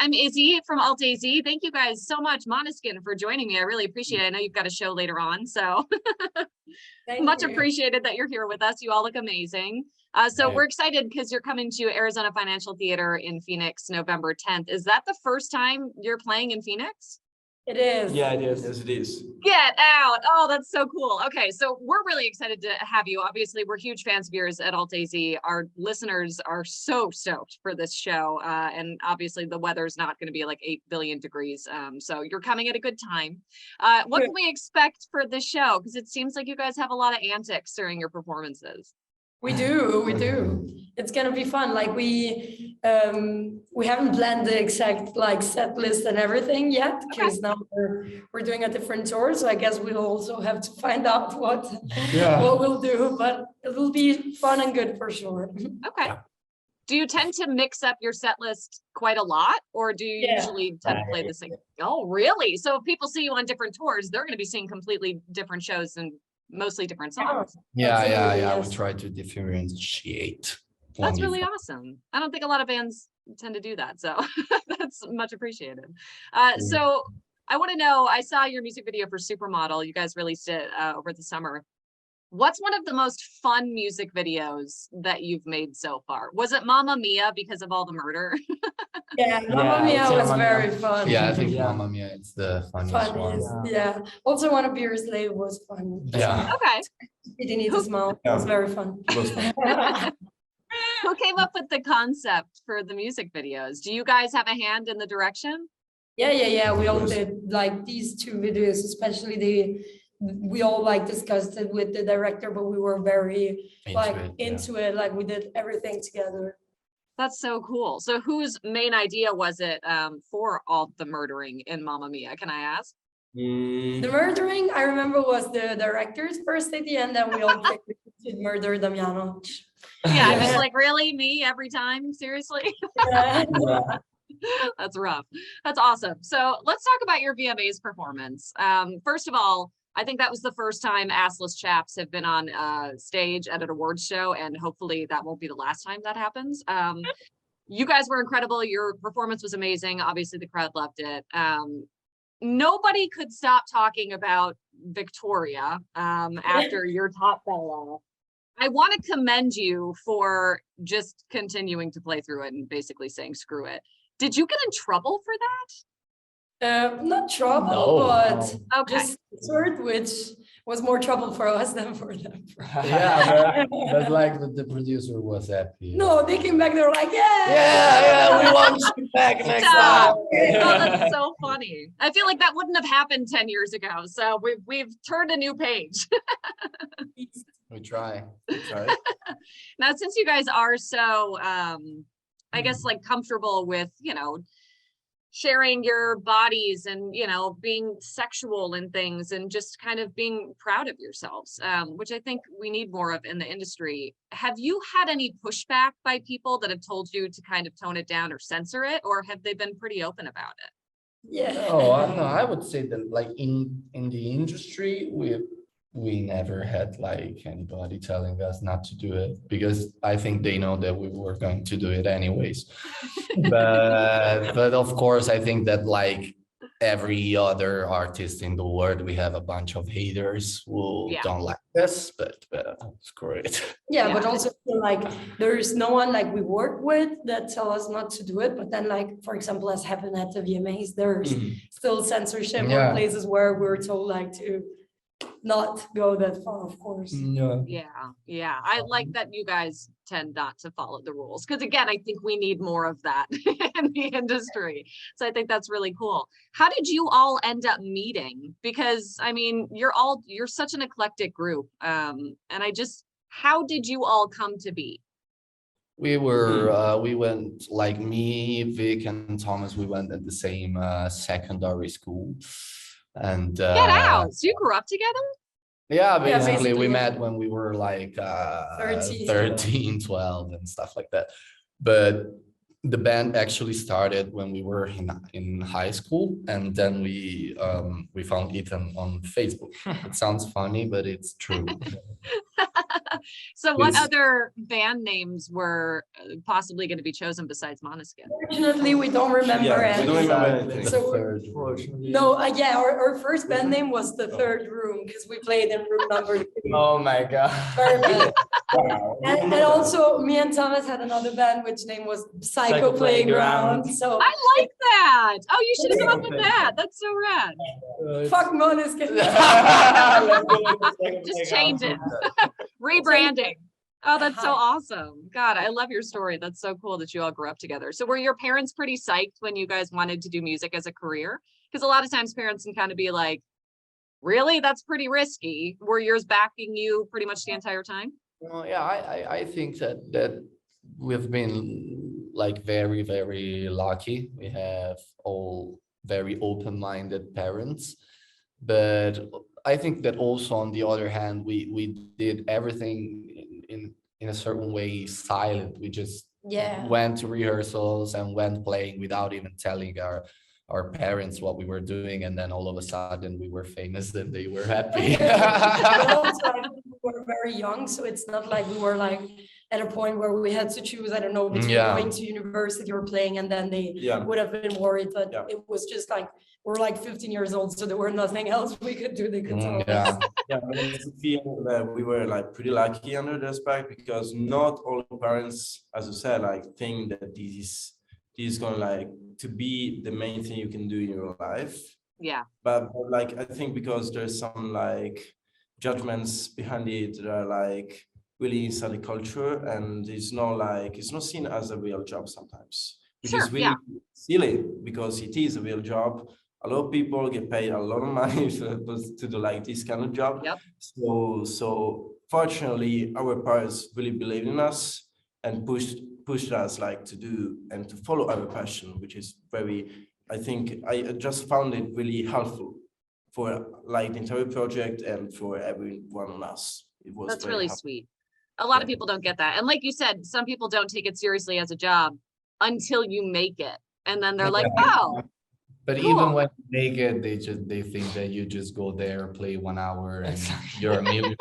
I'm Izzy from Alt AZ. Thank you guys so much, Moneskin, for joining me. I really appreciate it. I know you've got a show later on, so much appreciated that you're here with us. You all look amazing. So we're excited because you're coming to Arizona Financial Theater in Phoenix, November 10th. Is that the first time you're playing in Phoenix? It is. Yeah, it is. Yes, it is. Get out. Oh, that's so cool. Okay, so we're really excited to have you. Obviously, we're huge fans of yours at Alt AZ. Our listeners are so stoked for this show. And obviously the weather's not going to be like 8 billion degrees. So you're coming at a good time. What can we expect for this show? Because it seems like you guys have a lot of antics during your performances. We do. It's gonna be fun. Like we haven't planned the exact like set list and everything yet, because now we're doing a different tour. So I guess we'll also have to find out what we'll do. But it will be fun and good for sure. Okay. Yeah. Do you tend to mix up your set list quite a lot, or do you usually tend to play the same? Oh, really? So if people see you on different tours, they're going to be seeing completely different shows and mostly different songs. Yeah. We try to differentiate. That's really awesome. I don't think a lot of bands tend to do that, so that's much appreciated. So I want to know, I saw your music video for Supermodel. You guys released it over the summer. What's one of the most fun music videos that you've made so far? Was it Mamma Mia because of all the murder? Yeah, Mamma Mia was very fun. Yeah, I think Mamma Mia is the funniest one. Yeah. Also, Wanna Be Your Slave was fun. Yeah. Okay. You didn't need to smile. It was very fun. Who came up with the concept for the music videos? Do you guys have a hand in the direction? Yeah. We all did like these two videos, especially we all like discussed it with the director, but we were very into it. Like we did everything together. That's so cool. So whose main idea was it for all the murdering in Mamma Mia? Can I ask? The murdering, I remember, was the director's first idea, and then we all picked to murder Damiano. Yeah, I was like, really? Me every time? Seriously? That's rough. That's awesome. So let's talk about your VMAs performance. First of all, I think that was the first time assless chaps have been on stage at an awards show, and hopefully that won't be the last time that happens. You guys were incredible. Your performance was amazing. Obviously, the crowd loved it. Nobody could stop talking about Victoria after your top fell off. I want to commend you for just continuing to play through it and basically saying, screw it. Did you get in trouble for that? Not trouble, but just absurd, which was more trouble for us than for them. but like the producer was happy. No, they came back, they were like, we want you back next time. Oh, that's so funny. I feel like that wouldn't have happened 10 years ago. So we've turned a new page. We try. Now, since you guys are so, I guess, like comfortable with, sharing your bodies and, being sexual and things and just kind of being proud of yourselves, which I think we need more of in the industry. Have you had any pushback by people that have told you to kind of tone it down or censor it, or have they been pretty open about it? Yeah. Oh, I don't know. I would say that like in the industry, we never had like anybody telling us not to do it, because I think they know that we were going to do it anyways. but of course, I think that like every other artist in the world, we have a bunch of haters who don't like this, but screw it. Yeah, but also like there's no one like we work with that tell us not to do it. But then like, for example, as happened at the VMAs, there's still censorship or places where we're told like to not go that far, of course. Yeah. I like that you guys tend not to follow the rules, because again, I think we need more of that in the industry. So I think that's really cool. How did you all end up meeting? Because I mean, you're such an eclectic group. And how did you all come to be? We went, like me, Vic and Thomas, we went at the same secondary school. And get out. So you grew up together? Yeah, basically we met when we were like 13, 12 and stuff like that. But the band actually started when we were in high school, and then we found Ethan on Facebook. It sounds funny, but it's true. So what Yes. other band names were possibly going to be chosen besides Måneskin? Fortunately, we don't remember Yeah, we don't any. remember Exactly. anything. The So- third. No, yeah, our first band name was The Third Room because we played in room number 3. Oh my God. Very bad. Wow. And also, me and Thomas had another band which name was Psycho Playground. So I like that. Oh, you should have come up with that. That's so rad. fuck Måneskin. Just change it. Rebranding. Oh, that's so awesome. God, I love your story. That's so cool that you all grew up together. So were your parents pretty psyched when you guys wanted to do music as a career? Because a lot of times parents can kind of be like, really? That's pretty risky. Were yours backing you pretty much the entire time? Well, yeah, I think that we've been like very, very lucky. We have all very open-minded parents, but I think that also on the other hand, we did everything in a certain way silent. We just Yeah. went to rehearsals and went playing without even telling our parents what we were doing, and then all of a sudden we were famous and they were happy. But also, I think we were very young, so it's not like we were like at a point where we had to choose, I don't know, between Yeah. going to university or playing, and then they Yeah. would have been worried. But Yeah. it was just like, we're like 15 years old, so there were nothing else we could do. They could tell us. Yeah. Yeah, I also feel that we were like pretty lucky under the aspect because not all parents, as you said, like think that this is gonna like to be the main thing you can do in your life. Yeah. But like I think because there's some like judgments behind it that are like really inside the culture, and it's not seen as a real job sometimes, which Sure, is really silly because it is a real job. A lot of people get paid a lot of money to do like this kind of job. Yep. So fortunately, our parents really believed in us and pushed us like to do and to follow our passion, which is very, I think I just found it really helpful for like the entire project and for everyone on us. It was That's very really helpful. sweet. A lot of Yeah. people don't get that. And like you said, some people don't take it seriously as a job until you make it. And then they're like, oh, But Cool. even when you make it, they think that you just go there, play 1 hour, and you're a millionaire.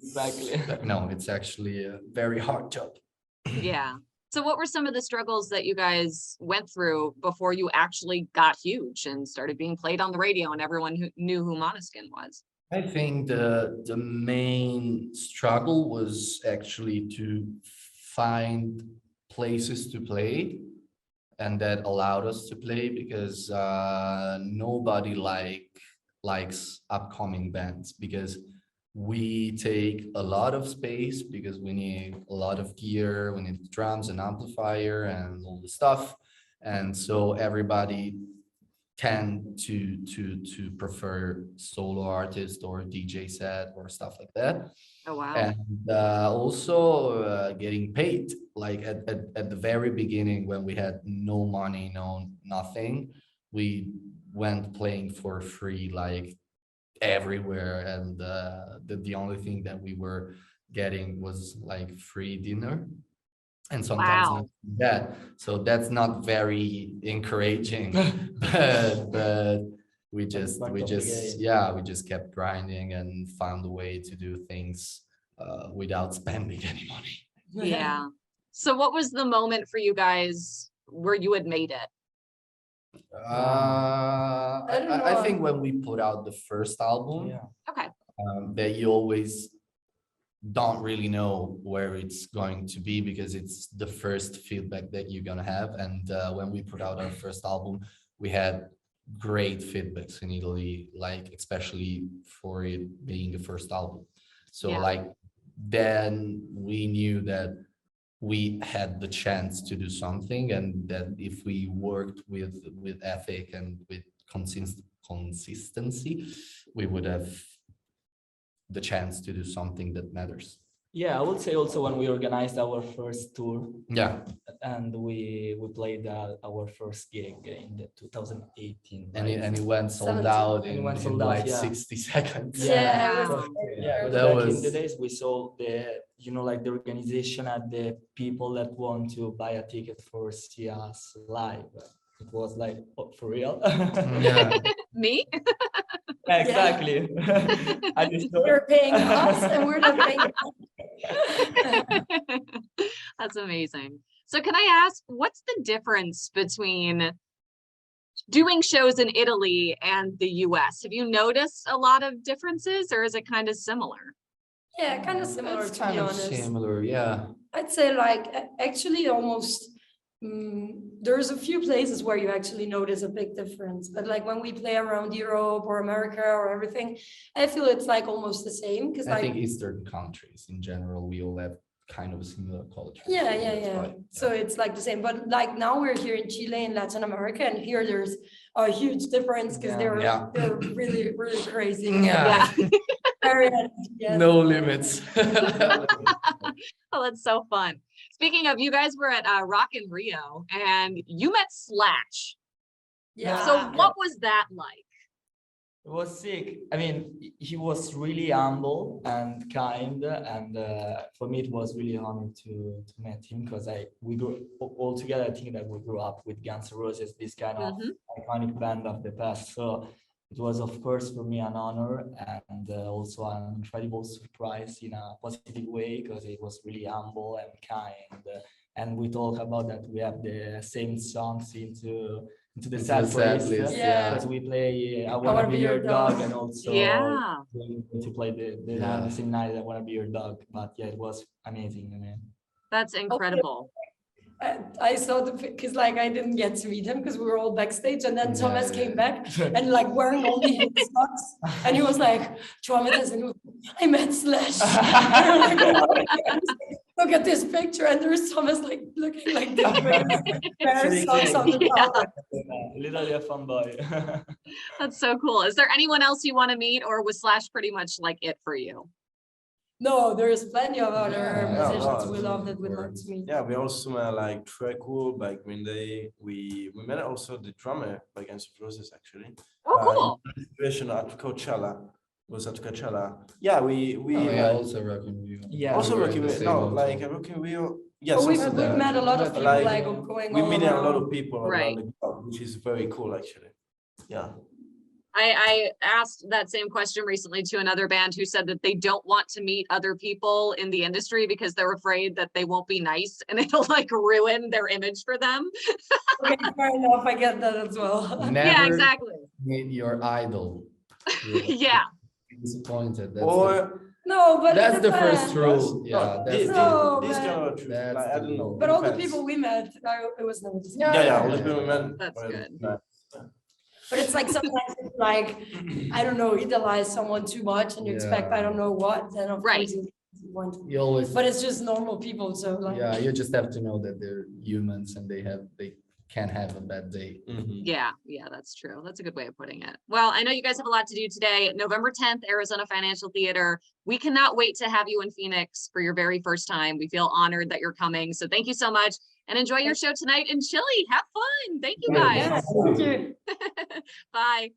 Exactly. But no, it's actually a very hard job. yeah. So what were some of the struggles that you guys went through before you actually got huge and started being played on the radio and everyone who knew who Måneskin was? I think the main struggle was actually to find places to play, and that allowed us to play because nobody likes upcoming bands, because we take a lot of space, because we need a lot of gear, we need drums and amplifier and all the stuff, and so everybody tend to prefer solo artist or DJ set or stuff like that. Oh, wow. And also getting paid, like at the very beginning when we had no money, no nothing, we went playing for free like everywhere, and the only thing that we were getting was like free dinner, and sometimes Wow. not that. So that's not very encouraging, but we just part of the game. yeah, we just kept grinding and found a way to do things without spending any money. Yeah. So what was the moment for you guys where you had made it? I don't I know. think when we put out the first album, Yeah. Okay. that you always don't really know where it's going to be, because it's the first feedback that you're gonna have. And when we put out our first album, we had great feedbacks in Italy, like especially for it being the first album. So Yeah. like then we knew that we had the chance to do something, and that if we worked with ethic and with consistency, we would have the chance to do something that matters. Yeah, I would say also when we organized our first tour Yeah. and we played our first gig in the 2018. And right? it went sold 17. out And it in, went in sold out, like yeah. 60 seconds. Yeah, it Wow. was Yeah, but That back was- in the days we saw the, like the organization and the people that want to buy a ticket for see us live. It was like, oh, for real? Yeah. Me? Exactly. And it's so- They're paying us and we're not paying them. That's amazing. So can I ask, what's the difference between doing shows in Italy and the US? Have you noticed a lot of differences, or is it kind of similar? Yeah, kind of similar, It's to kind be of honest. similar, yeah. I'd say like actually almost there's a few places where you actually notice a big difference, but like when we play around Europe or America or everything, I feel it's like almost the same because I like think Eastern countries in general, we all have kind of a similar culture. yeah, so yeah, that's yeah. why, So it's like the same, but like now we're here in Chile in Latin America, and here there's a huge difference because Yeah. they're really really crazy. Yeah. Very, yeah. No limits. Oh, that's so fun. Speaking of, you guys were at Rock in Rio and you met Slash. Yeah. So what was that like? It was sick. I mean, he was really humble and kind, and for me it was really an honor to meet him because we grew all together. I think that we grew up with Guns N' Roses, this kind of iconic band of the past. So it was, of course, for me an honor and also an incredible surprise in a positive way because it was really humble and kind. And we talk about that we have the same songs into the set list, yeah. because we play I Wanna Be Your Dog, and also Yeah. to play the on the same night I Wanna Be Your Dog. But yeah, it was amazing. I mean, That's incredible. I saw the because like I didn't get to meet him because we were all backstage, and then Thomas came back and like wearing only his socks, and he was like traumatized, and he was, I met Slash. Look at this picture, and there's Thomas like looking like this wearing socks on the top. literally a fun boy. That's so cool. Is there anyone else you want to meet, or was Slash pretty much like it for you? No, there's plenty of other Yeah, musicians no, we love that we'd like to meet. Yeah, we also met like Treco by Green Day. We met also the drummer by Guns N' Roses actually. Oh, cool. Situation at Coachella was at Coachella. Yeah, we also Rock in Rio. Yeah, also we were Rock in in the Rio. same No, hotel. like Rock in Rio. Yes, But we've also met a lot of people like, going we all meet a lot around. of people Right. around the globe, which is very cool actually. Yeah. I asked that same question recently to another band who said that they don't want to meet other people in the industry because they're afraid that they won't be nice and it'll like ruin their image for them. Okay, fair enough. I get that as well. Never Yeah, exactly. meet your idol. Yeah. Disappointed. No, but That's it the first depends. rule. Yeah, that's No, this man. kind of truth. That's Like, I the don't know. rule. But all the depends. people we met, it was never just. Yeah, all the people we met. That's were good. nice. But it's like sometimes it's like, I don't know, idolize someone too much and you expect I don't know what, then of Right. course you want. You always, But it's just normal people, so like. yeah, you just have to know that they're humans and they can have a bad day. Yeah, that's true. That's a good way of putting it. Well, I know you guys have a lot to do today. November 10th, Arizona Financial Theater. We cannot wait to have you in Phoenix for your very first time. We feel honored that you're coming. So thank you so much and enjoy your show tonight in Chile. Have fun. Thank you guys. Yeah, thank you. Bye.